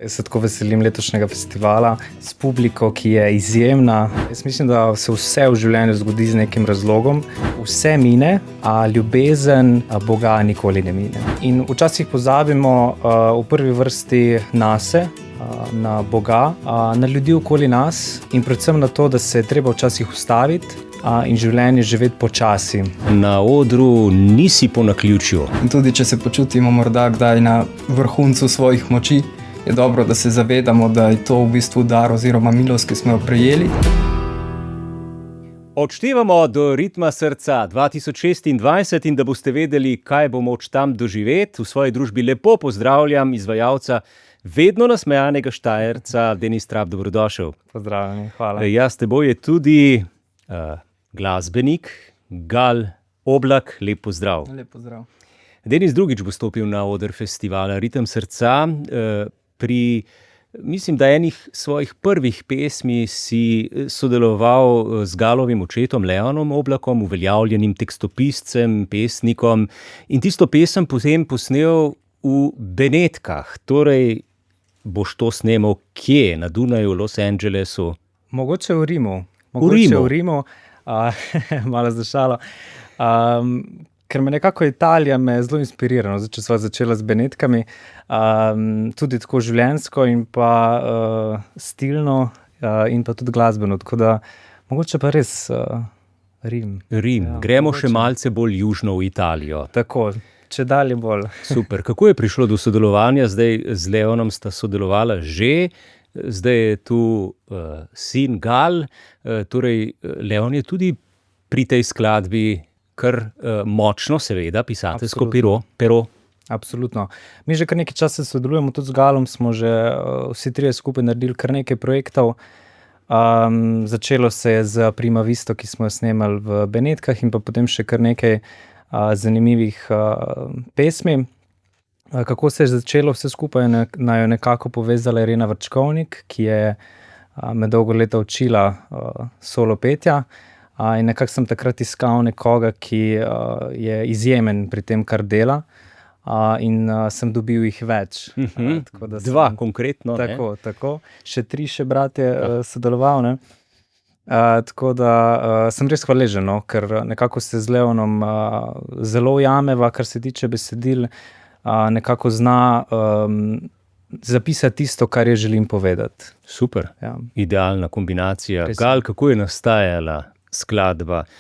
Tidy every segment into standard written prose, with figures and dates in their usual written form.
Jaz se tako veselim letošnjega festivala s publiko, ki je izjemna. Jaz mislim, da se vse v življenju zgodi z nekim razlogom. Vse mine, a ljubezen Boga nikoli ne mine. In včasih pozabimo v prvi vrsti nase, na Boga, na ljudi okoli nas in predvsem na to, da se je treba včasih ustaviti in življenje živeti počasi. Na odru nisi po naključju. In tudi če se počutimo morda kdaj na vrhuncu svojih moči, je dobro, da se zavedamo, da je to v bistvu dar oziroma milost, ki smo jo prejeli. Odštevamo do ritma srca 2026 in da boste vedeli, kaj bomo od tam doživeti, v svoji družbi lepo pozdravljam izvajalca vedno nasmejanega Štajerca, Denis Trap, dobrodošel. Pozdravljeni, hvala. Ja, s teboj je tudi glasbenik Gal Oblak, lep pozdrav. Lep pozdrav. Denis drugič bo stopil na oder festivala Ritem srca. Pri, mislim, da enih svojih prvih pesmi si sodeloval z Galovim očetom Leonom Oblakom, uveljavljenim tekstopiscem, pesnikom, in tisto pesem potem posnel v Benetkah. Torej, boš to snemal kje? Na Dunaju, Los Angelesu? Mogoče v Rimu. V Rimu. Malo za šalo. Ker me nekako Italija zelo inspirirala, če sva začela z Benetkami, tudi tako življenjsko in pa stilno in pa tudi glasbeno, tako da mogoče pa res Rim. Ja, gremo mogoče še malce bolj južno v Italijo. Tako, če dalje bolj. Super, kako je prišlo do sodelovanja? Zdaj z Leonom sta sodelovala že, zdaj je tu sin Gal, torej Leon je tudi pri tej skladbi kar močno, seveda, pisateljsko pero. Absolutno. Mi že kar nekaj časa sodelujemo tudi z Galom, smo že vsi trije skupaj naredili kar nekaj projektov. Začelo se je z Prima Visto, ki smo jo snemali v Benetkah, in pa potem še kar nekaj zanimivih pesmi. Kako se je začelo vse skupaj, naj jo nekako povezala Irena Vrčkovnik, ki je me dolgo leta učila solo petja. In nekako sem takrat iskal nekoga, ki je izjemen pri tem, kar dela, in sem dobil jih več. Dva konkretno. Tako. Še 3 bratje sodeloval, ne. Tako da sem res hvaležen, no, ker nekako se z Leonom zelo ujameva, kar se tiče besedil, nekako zna zapisati tisto, kar je želim povedati. Super, ja. Idealna kombinacija. Gal, kako je nastajala skladba?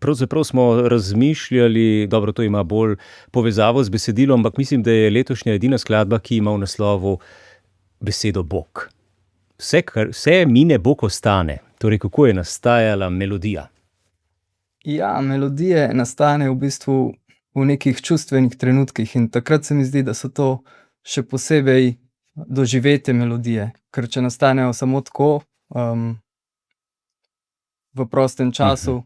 Pravzaprav smo razmišljali, dobro, to ima bolj povezavo z besedilom, ampak mislim, da je letošnja edina skladba, ki ima v naslovu besedo Bog. Vse mine, Bog ostane. Torej, kako je nastajala melodija? Ja, melodije nastane v bistvu v nekih čustvenih trenutkih in takrat se mi zdi, da so to še posebej doživete melodije, ker če nastanejo samo tako, v prostem času,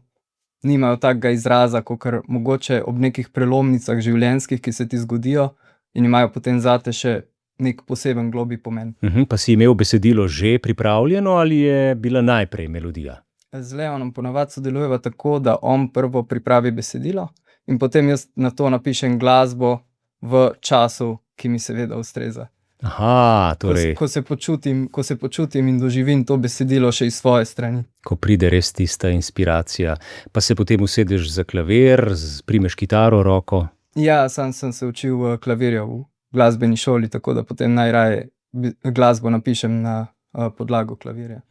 nimajo takega izraza, kakor mogoče ob nekih prelomnicah življenjskih, ki se ti zgodijo in imajo potem zate še nek poseben globlji pomen. Pa si imel besedilo že pripravljeno ali je bila najprej melodija? Z Leonom ponavadi sodelujeva tako, da on prvo pripravi besedilo in potem jaz na to napišem glasbo v času, ki mi seveda ustreza. Aha, torej. Ko se počutim in doživim to besedilo še iz svoje strani. Ko pride res tista inspiracija, pa se potem usedeš za klavir, primeš kitaro v roko. Ja, sam sem se učil klavirja v glasbeni šoli, tako da potem najraje glasbo napišem na podlago klavirja.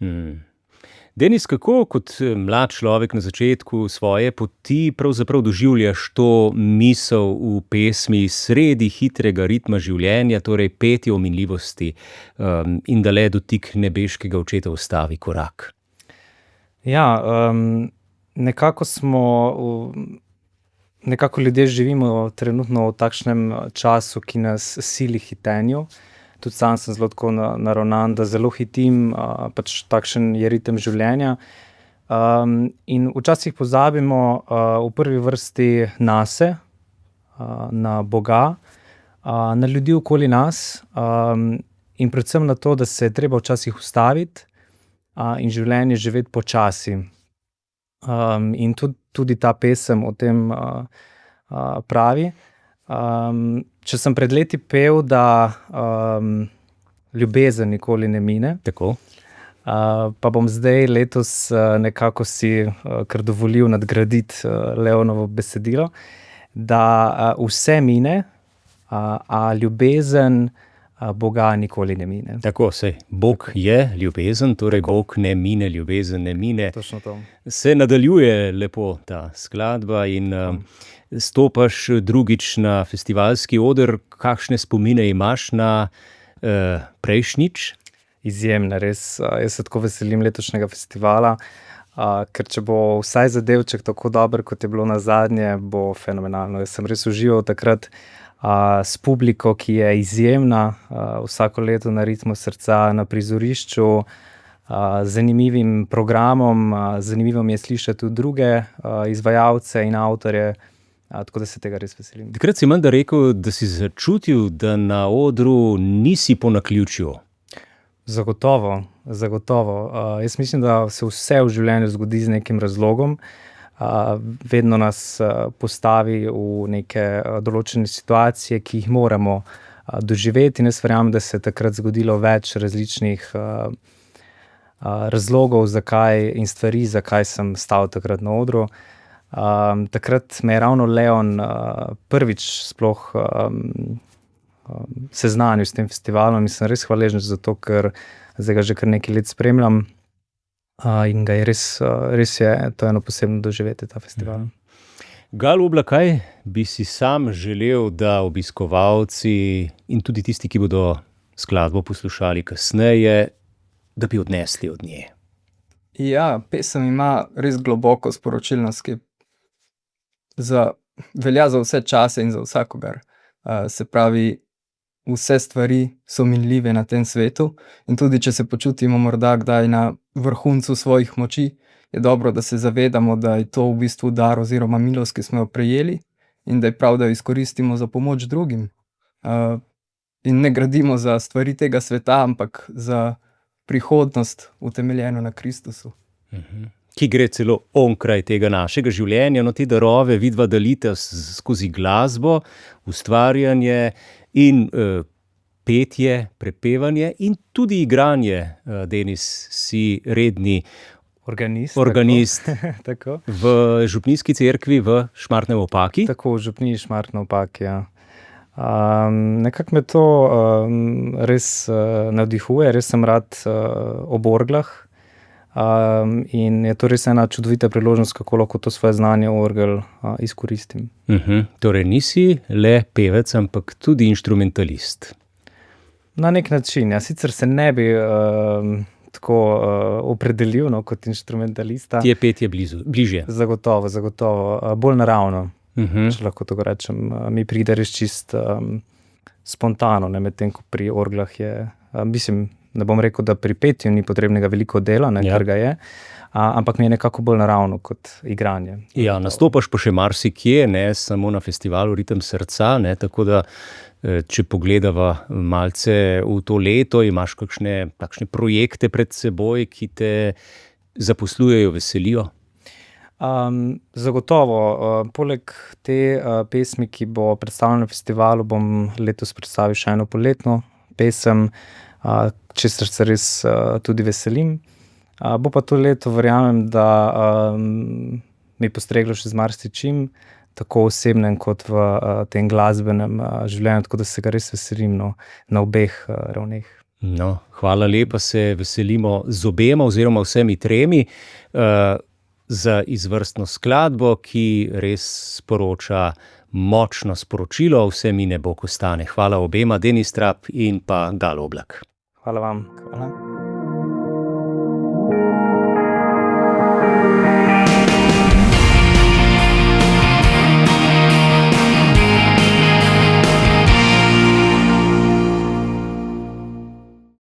Denis, kako kot mlad človek na začetku svoje poti pravzaprav doživljaš to misel v pesmi sredi hitrega ritma življenja, torej petje o minljivosti, in da le dotik nebeškega očeta ustavi korak? Ja, nekako ljudje živimo trenutno v takšnem času, ki nas sili hitenju. Tudi sam sem zelo tako naravnan, da zelo hitim, pač takšen je ritem življenja. In včasih pozabimo v prvi vrsti nase, na Boga, na ljudi okoli nas, in predvsem na to, da se je treba včasih ustaviti in življenje živeti počasi. In tudi ta pesem o tem pravi. Če sem pred leti pel, da Ljubezen nikoli ne mine. Tako. Pa bom zdaj letos nekako si kar dovolil nadgraditi Leonovo besedilo, da vse mine, a ljubezen Boga nikoli ne mine. Tako, sej, Bog je ljubezen, torej Bog ne mine, ljubezen ne mine. Točno to. Se nadaljuje lepo ta skladba in stopaš drugič na festivalski oder. Kakšne spomine imaš na prejšnjič? Izjemne, res. Jaz se tako veselim letošnjega festivala, ker če bo vsaj zadevček tako dober, kot je bilo na zadnje, bo fenomenalno. Jaz sem res užival takrat s publiko, ki je izjemna, vsako leto na Ritmu srca na prizorišču, zanimivim programom, zanimivo mi je slišati tudi druge izvajalce in avtorje, tako da se tega res veselim. Takrat si menda rekel, da si začutil, da na odru nisi po naključju. Zagotovo. Jaz mislim, da se vse v življenju zgodi z nekim razlogom. Vedno nas postavi v neke določene situacije, ki jih moramo doživeti, in jaz verjamem, da se je takrat zgodilo več različnih razlogov, zakaj in stvari, zakaj sem stal takrat na odru. Takrat me je ravno Leon prvič sploh seznanil s tem festivalom in sem res hvaležen za to, ker zdaj ga že kar nekaj let spremljam. In ga je res je to eno posebno doživetje, ta festival. Gal Oblak, kaj bi si sam želel, da obiskovalci in tudi tisti, ki bodo skladbo poslušali kasneje, da bi odnesli od nje? Ja, pesem ima res globoko sporočilnost, ki velja za vse čase in za vsakogar. Se pravi, vse stvari so minljive na tem svetu in tudi, če se počutimo morda kdaj na vrhuncu svojih moči, je dobro, da se zavedamo, da je to v bistvu dar oziroma milost, ki smo jo prejeli in da je prav, da jo izkoristimo za pomoč drugim. In ne gradimo za stvari tega sveta, ampak za prihodnost utemeljeno na Kristusu. Ki gre celo onkraj tega našega življenja, no te darove vidva delite skozi glasbo, ustvarjanje in petje, prepevanje in tudi igranje. Denis, si redni organist Tako. v župnijski cerkvi v Šmartnem ob Paki. Tako, v župniji Šmartno ob Paki, ja. Nekako me to res navdihuje, res sem rad ob orglah. In je to res ena čudovita priložnost, kako lahko to svoje znanje orgel izkoristim. Torej nisi le pevec, ampak tudi inštrumentalist. Na nek način, ja. Sicer se ne bi tako opredelil kot inštrumentalista. Ti je petje bližje. Zagotovo. Bolj naravno, če lahko tako rečem. Mi pride res čist spontano, medtem ko pri orglah je, mislim, ne bom rekel, da pri petju ni potrebnega veliko dela, kar ga je, ampak mi je nekako bolj naravno kot igranje. Ja, nastopaš pa še marsikje, ne samo na festivalu Ritem srca, tako da, če pogledava malce v to leto, imaš kakšne takšne projekte pred seboj, ki te zaposlujejo, veselijo? Zagotovo. Poleg te pesmi, ki bo predstavljena na festivalu, bom letos predstavil še eno poletno pesem, česar se res tudi veselim. Bo pa to leto, verjamem, da mi postreglo še z marsičim, tako osebnem kot v tem glasbenem življenju, tako da se ga res veselim na obeh ravneh. No, hvala lepa, se veselimo z obema oziroma vsemi tremi za izvrstno skladbo, ki res sporoča močno sporočilo, vse mine, Bog ostane. Hvala obema, Denis Trap in pa Gal Oblak. Hvala vam. Hvala.